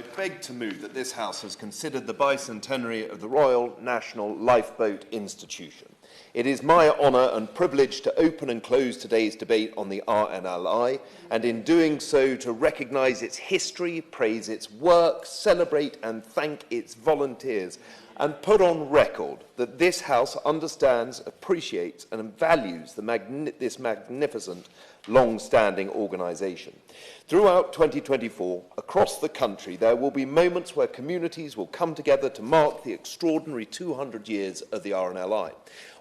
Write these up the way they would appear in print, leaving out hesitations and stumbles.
I beg to move that this House has considered the bicentenary of the Royal National Lifeboat Institution. It is my honour and privilege to open and close today's debate on the RNLI, and in doing so to recognise its history, praise its work, celebrate and thank its volunteers, and put on record that this House understands, appreciates and values this magnificent, long-standing organisation. Throughout 2024, across the country, there will be moments where communities will come together to mark the extraordinary 200 years of the RNLI.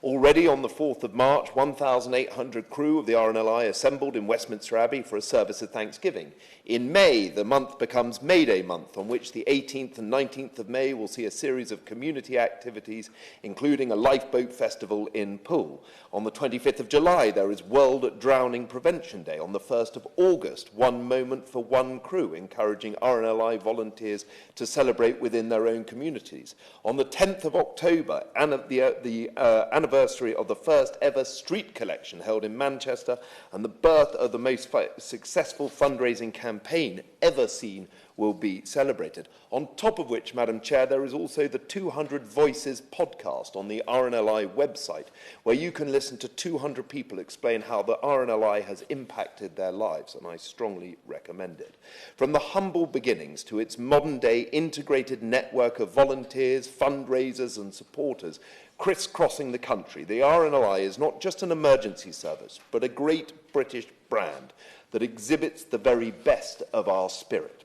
Already on the 4th of March, 1,800 crew of the RNLI assembled in Westminster Abbey for a service of Thanksgiving. In May, the month becomes May Day month, on which the 18th and 19th of May will see a series of community activities, including a lifeboat festival in Poole. On the 25th of July, there is World Drowning Prevention Day. On the 1st of August, One Moment for One Crew, encouraging RNLI volunteers to celebrate within their own communities. On the 10th of October, the anniversary of the first ever street collection held in Manchester and the birth of the most successful fundraising campaign ever seen will be celebrated. On top of which, Madam Chair, there is also the 200 Voices podcast on the RNLI website, where you can listen to 200 people explain how the RNLI has impacted their lives, and I strongly recommend it. From the humble beginnings to its modern-day integrated network of volunteers, fundraisers and supporters, crisscrossing the country, the RNLI is not just an emergency service, but a great British brand that exhibits the very best of our spirit.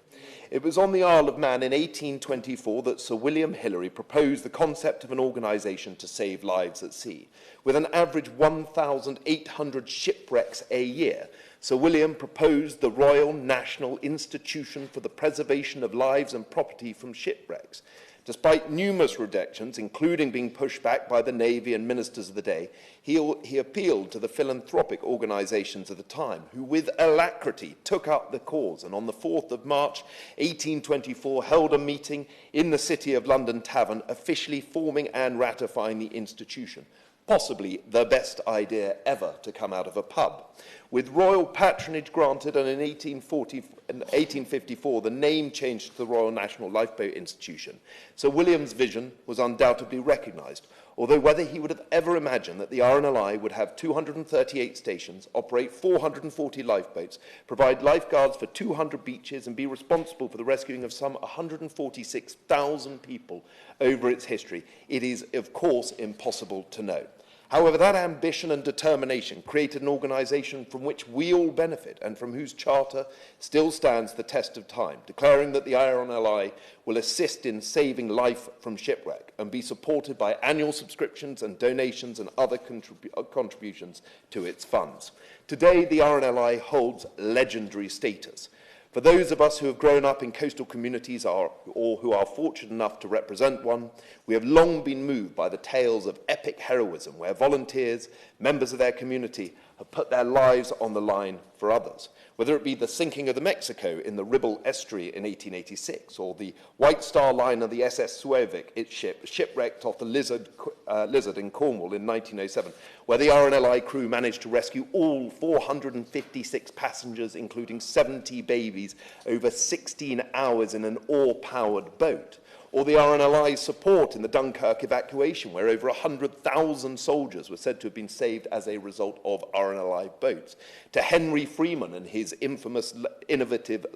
It was on the Isle of Man in 1824 that Sir William Hillary proposed the concept of an organisation to save lives at sea. With an average 1,800 shipwrecks a year, Sir William proposed the Royal National Institution for the Preservation of Lives and Property from Shipwrecks. Despite numerous rejections, including being pushed back by the Navy and ministers of the day, he appealed to the philanthropic organisations of the time, who with alacrity took up the cause, and on the 4th of March 1824 held a meeting in the City of London Tavern, officially forming and ratifying the institution. Possibly the best idea ever to come out of a pub. With royal patronage granted, and in 1854 the name changed to the Royal National Lifeboat Institution, Sir William's vision was undoubtedly recognised, although whether he would have ever imagined that the RNLI would have 238 stations, operate 440 lifeboats, provide lifeguards for 200 beaches and be responsible for the rescuing of some 146,000 people over its history, it is, of course, impossible to know. However, that ambition and determination created an organisation from which we all benefit and from whose charter still stands the test of time, declaring that the RNLI will assist in saving life from shipwreck and be supported by annual subscriptions and donations and other contributions to its funds. Today, the RNLI holds legendary status. For those of us who have grown up in coastal communities or who are fortunate enough to represent one, we have long been moved by the tales of epic heroism where volunteers, members of their community, have put their lives on the line for others. Whether it be the sinking of the Mexico in the Ribble Estuary in 1886, or the White Star Line of the SS Suevic, its shipwrecked off the Lizard in Cornwall in 1907, where the RNLI crew managed to rescue all 456 passengers, including 70 babies, over 16 hours in an oar-powered boat. Or the RNLI's support in the Dunkirk evacuation, where over 100,000 soldiers were said to have been saved as a result of RNLI boats. To Henry Freeman and his infamous, innovative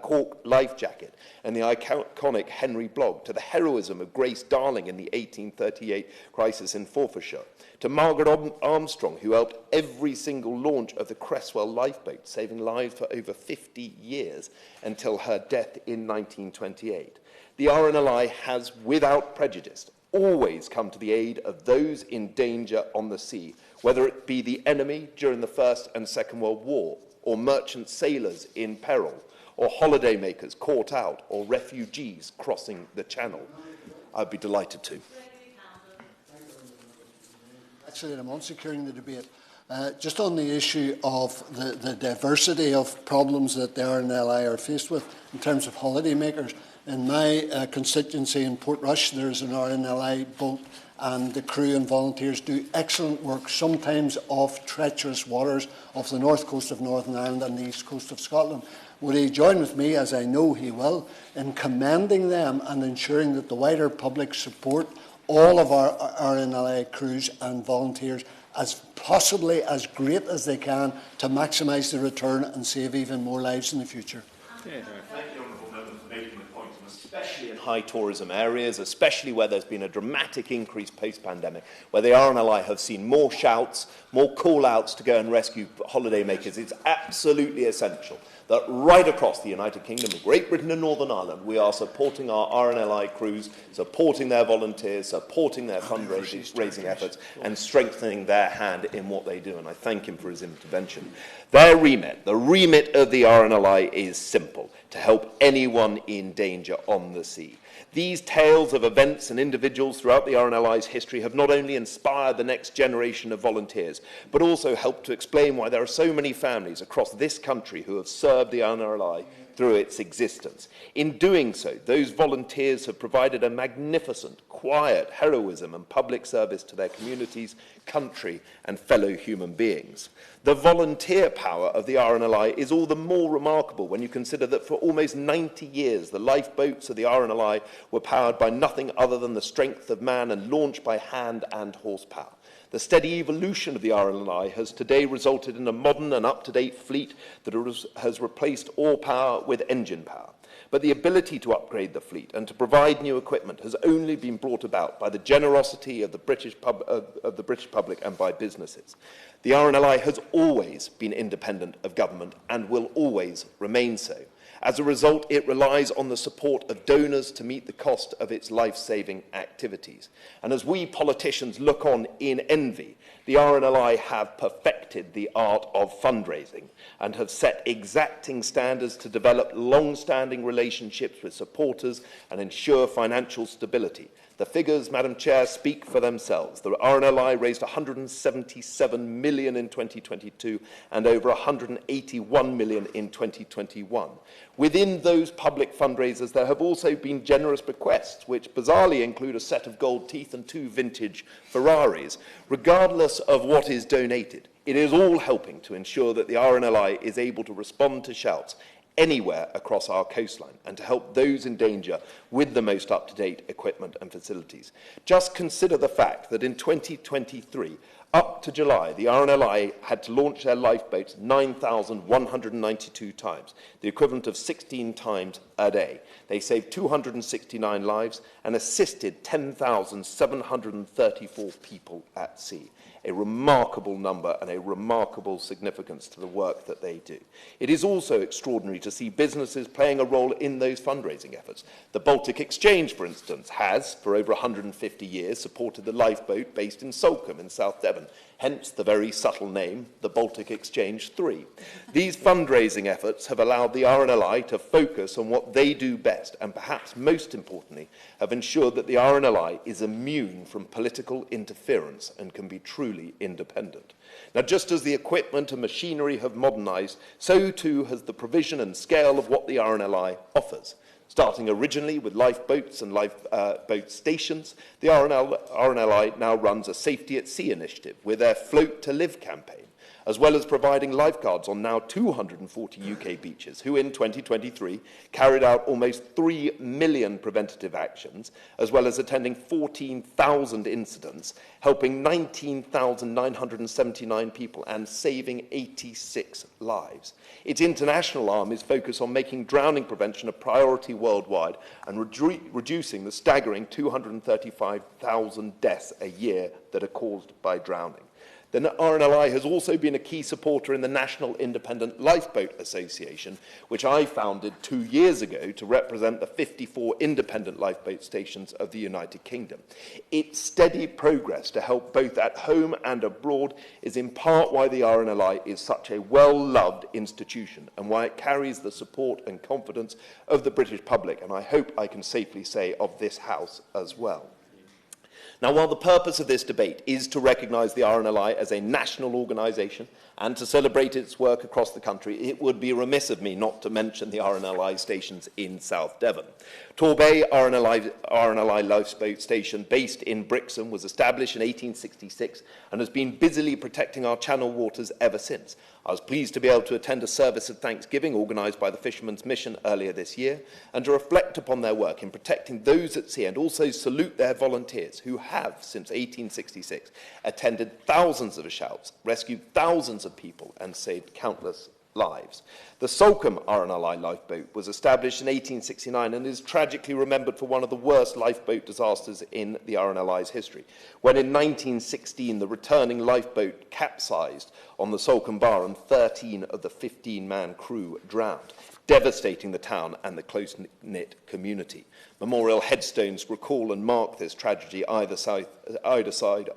cork life jacket, and the iconic Henry Blogg. To the heroism of Grace Darling in the 1838 crisis in Forfarshire. To Margaret Armstrong, who helped every single launch of the Cresswell lifeboat, saving lives for over 50 years until her death in 1928. The RNLI has, without prejudice, always come to the aid of those in danger on the sea, whether it be the enemy during the First and Second World War, or merchant sailors in peril, or holidaymakers caught out, or refugees crossing the Channel. I'd be delighted to. Actually, I'm on securing the debate. Just on the issue of the diversity of problems that the RNLI are faced with in terms of holidaymakers, in my constituency in Portrush, there's an RNLI boat, and the crew and volunteers do excellent work, sometimes off treacherous waters off the north coast of Northern Ireland and the east coast of Scotland. would he join with me, as I know he will, in commending them and ensuring that the wider public support all of our RNLI crews and volunteers as possibly as great as they can to maximise the return and save even more lives in the future? Yeah. Thank you, Honourable Member, for making the point, and especially in high tourism areas, especially where there's been a dramatic increase post-pandemic, where the RNLI have seen more shouts, more call-outs to go and rescue holidaymakers. It's absolutely essential that right across the United Kingdom, Great Britain and Northern Ireland, we are supporting our RNLI crews, supporting their volunteers, supporting their fundraising efforts, and strengthening their hand in what they do. And I thank him for his intervention. Their remit, the remit of the RNLI, is simple: to help anyone in danger on the sea. These tales of events and individuals throughout the RNLI's history have not only inspired the next generation of volunteers, but also helped to explain why there are so many families across this country who have served the RNLI through its existence. In doing so, those volunteers have provided a magnificent, quiet heroism and public service to their communities, country, and fellow human beings. The volunteer power of the RNLI is all the more remarkable when you consider that for almost 90 years, the lifeboats of the RNLI were powered by nothing other than the strength of man and launched by hand and horsepower. The steady evolution of the RNLI has today resulted in a modern and up-to-date fleet that has replaced oar power with engine power. But the ability to upgrade the fleet and to provide new equipment has only been brought about by the generosity of the British public and by businesses. The RNLI has always been independent of government and will always remain so. As a result, it relies on the support of donors to meet the cost of its life-saving activities. And as we politicians look on in envy, the RNLI have perfected the art of fundraising and have set exacting standards to develop long-standing relationships with supporters and ensure financial stability. The figures, Madam Chair, speak for themselves. The RNLI raised £177 million in 2022 and over £181 million in 2021. Within those public fundraisers, there have also been generous bequests, which bizarrely include a set of gold teeth and 2 vintage Ferraris. Regardless of what is donated, it is all helping to ensure that the RNLI is able to respond to shouts anywhere across our coastline and to help those in danger with the most up-to-date equipment and facilities. Just consider the fact that in 2023, up to July, the RNLI had to launch their lifeboats 9,192 times, the equivalent of 16 times a day. They saved 269 lives and assisted 10,734 people at sea. A remarkable number and a remarkable significance to the work that they do. It is also extraordinary to see businesses playing a role in those fundraising efforts. The Baltic Exchange, for instance, has, for over 150 years, supported the lifeboat based in Salcombe in South Devon, hence the very subtle name, the Baltic Exchange 3. These fundraising efforts have allowed the RNLI to focus on what they do best, and perhaps most importantly, have ensured that the RNLI is immune from political interference and can be truly independent. Now, just as the equipment and machinery have modernised, so too has the provision and scale of what the RNLI offers. Starting originally with lifeboats and lifeboat stations, the RNLI now runs a Safety at Sea initiative with their Float to Live campaign, as well as providing lifeguards on now 240 UK beaches, who in 2023 carried out almost 3 million preventative actions, as well as attending 14,000 incidents, helping 19,979 people and saving 86 lives. Its international arm is focused on making drowning prevention a priority worldwide and reducing the staggering 235,000 deaths a year that are caused by drowning. The RNLI has also been a key supporter in the National Independent Lifeboat Association, which I founded 2 years ago to represent the 54 independent lifeboat stations of the United Kingdom. Its steady progress to help both at home and abroad is in part why the RNLI is such a well-loved institution and why it carries the support and confidence of the British public, and I hope I can safely say of this House as well. Now, while the purpose of this debate is to recognise the RNLI as a national organisation and to celebrate its work across the country, it would be remiss of me not to mention the RNLI stations in South Devon. Torbay RNLI lifeboat station, based in Brixham, was established in 1866 and has been busily protecting our channel waters ever since. I was pleased to be able to attend a service of Thanksgiving organised by the Fishermen's Mission earlier this year, and to reflect upon their work in protecting those at sea, and also salute their volunteers who have, since 1866, attended thousands of shouts, rescued thousands of people, and saved countless lives. The Salcombe RNLI lifeboat was established in 1869 and is tragically remembered for one of the worst lifeboat disasters in the RNLI's history, when in 1916 the returning lifeboat capsized on the Salcombe Bar and 13 of the 15-man crew drowned, devastating the town and the close-knit community. Memorial headstones recall and mark this tragedy either side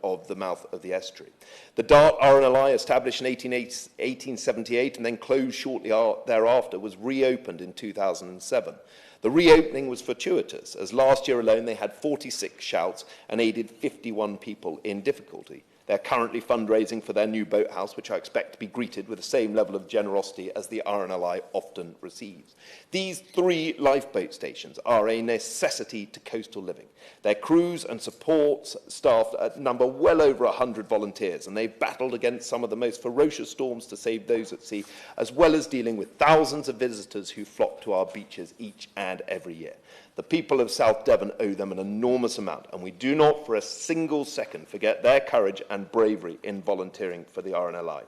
of the mouth of the estuary. The Dart RNLI, established in 1878 and then closed shortly thereafter, was reopened in 2007. The reopening was fortuitous, as last year alone they had 46 shouts and aided 51 people in difficulty. They're currently fundraising for their new boathouse, which I expect to be greeted with the same level of generosity as the RNLI often receives. These 3 lifeboat stations are a necessity to coastal living. Their crews and support staff number well over 100 volunteers, and they've battled against some of the most ferocious storms to save those at sea, as well as dealing with thousands of visitors who flock to our beaches each and every year. The people of South Devon owe them an enormous amount, and we do not for a single second forget their courage and bravery in volunteering for the RNLI.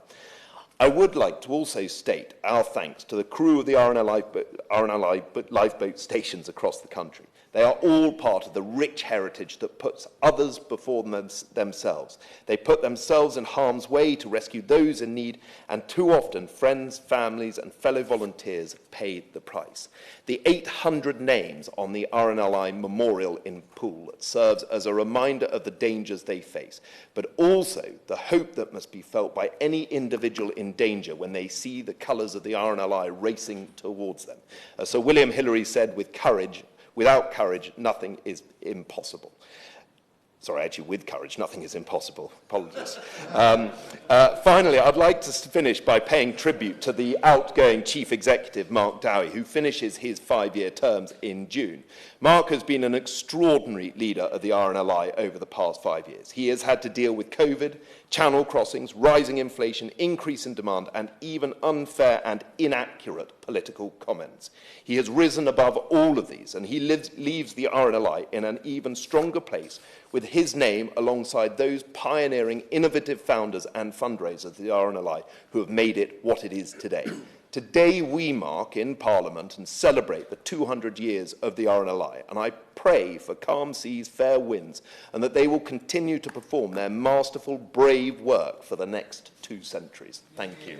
I would like to also state our thanks to the crew of the RNLI lifeboat stations across the country. They are all part of the rich heritage that puts others before themselves. They put themselves in harm's way to rescue those in need, and too often friends, families and fellow volunteers paid the price. The 800 names on the RNLI memorial in Poole serves as a reminder of the dangers they face, but also the hope that must be felt by any individual in danger when they see the colours of the RNLI racing towards them. As Sir William Hillary said, without courage, nothing is impossible. Sorry, actually, with courage, nothing is impossible. Apologies. Finally, I'd like to finish by paying tribute to the outgoing Chief Executive, Mark Dowie, who finishes his 5-year terms in June. Mark has been an extraordinary leader of the RNLI over the past 5 years. He has had to deal with COVID, channel crossings, rising inflation, increase in demand, and even unfair and inaccurate political comments. He has risen above all of these, and he leaves the RNLI in an even stronger place with his name alongside those pioneering, innovative founders and fundraisers of the RNLI who have made it what it is today. Today we mark in Parliament and celebrate the 200 years of the RNLI, and I pray for calm seas, fair winds, and that they will continue to perform their masterful, brave work for the next 2 centuries. Thank you.